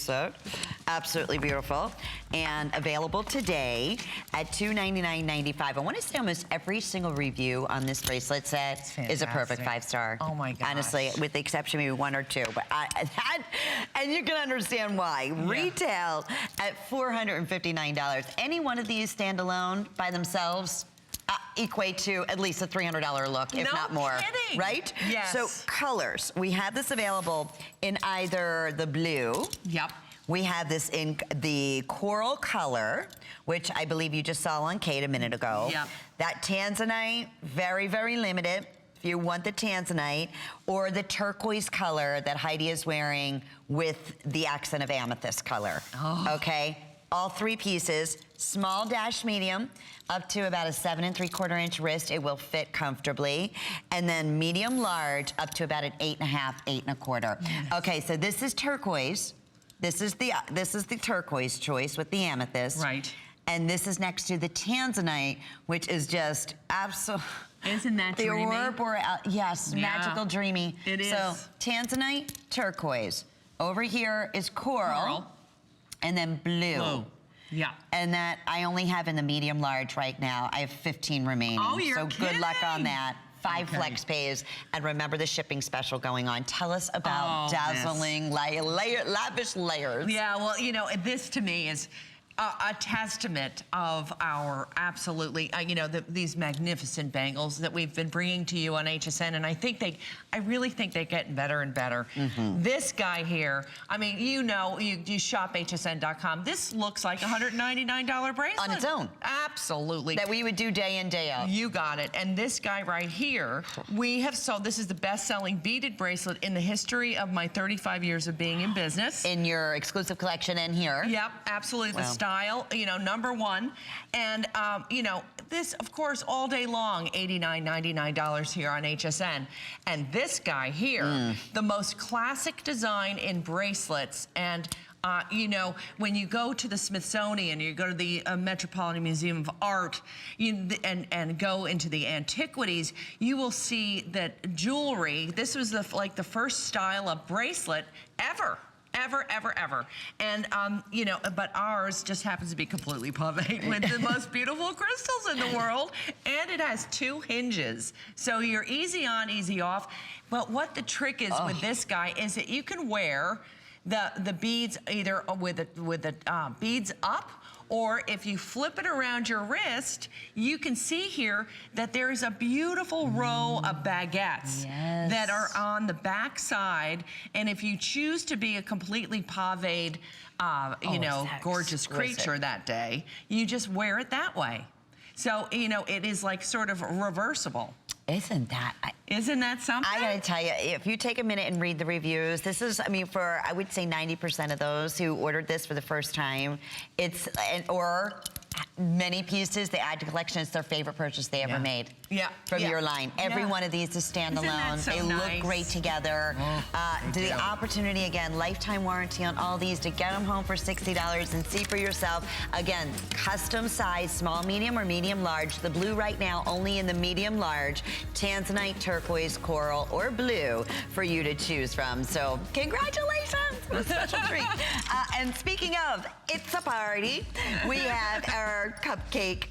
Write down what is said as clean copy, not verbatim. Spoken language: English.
So, absolutely beautiful, and available today at $299.95. I want to say almost every single review on this bracelet set is a perfect 5-star. Oh my gosh. Honestly, with the exception of maybe 1 or 2, but and you can understand why. Yeah. Retail at $459. Any one of these standalone by themselves equate to at least a $300 look, if not more. Kidding. Right? Yes. So colors, we have this available in either the blue. Yep. We have this in the coral color, which I believe you just saw on Kate a minute ago. Yep. That tanzanite, very, very limited. If you want the tanzanite, or the turquoise color that Heidi is wearing with the accent of amethyst color. Oh. Okay? All 3 pieces, small dash medium, up to about a 7 3/4 inch wrist. It will fit comfortably. And then medium large, up to about an 8.5, 8 1/4. Yes. Okay, so this is turquoise. This is the turquoise choice with the amethyst. Right. And this is next to the tanzanite, which is just absolutely... Isn't that dreamy? The aurora boreal, yes, yeah. Magical, dreamy. It is. So tanzanite, turquoise. Over here is coral. And then blue. Yeah. And that I only have in the medium large right now. I have 15 remaining. Oh, you're so kidding. Good luck on that. 5 flex pays. And remember the shipping special going on. Tell us about dazzling, lavish layers. Yeah, well, you know, this to me is a testament of our absolutely, you know, these magnificent bangles that we've been bringing to you on HSN, and I really think they're getting better and better. Mm-hmm. This guy here, I mean, you know, you shop hsn.com. This looks like a $199 bracelet. On its own. Absolutely. That we would do day in, day out. You got it. And this guy right here, we have sold, this is the best-selling beaded bracelet in the history of my 35 years of being in business. In your exclusive collection and here. Yep, absolutely. Wow. The style, you know, #1. And, you know, this, of course, all day long, $89, $99 here on HSN. And this guy here, the most classic design in bracelets. And, you know, when you go to the Smithsonian, you go to the Metropolitan Museum of Art, and go into the antiquities, you will see that jewelry, this was like the first style of bracelet ever. Ever. And, you know, but ours just happens to be completely paved with the most beautiful crystals in the world. And it has 2 hinges. So you're easy on, easy off. But what the trick is with this guy is that you can wear the beads either with the beads up, or if you flip it around your wrist, you can see here that there's a beautiful row of baguettes that are on the back side. And if you choose to be a completely paved, you know, gorgeous creature that day, you just wear it that way. So, you know, it is like sort of reversible. Isn't that something? I gotta tell you, if you take a minute and read the reviews, this is, I mean, for, I would say 90% of those who ordered this for the first time, or many pieces they add to collection, it's their favorite purchase they ever made. From your line. Every one of these is standalone. So they look great together. The opportunity, again, lifetime warranty on all these, to get them home for $60 and see for yourself. Again, custom size, small, medium, or medium large. The blue right now only in the medium large. Tanzanite, turquoise, coral, or blue for you to choose from. So congratulations. What a special treat. And speaking of, it's a party. We have our cupcake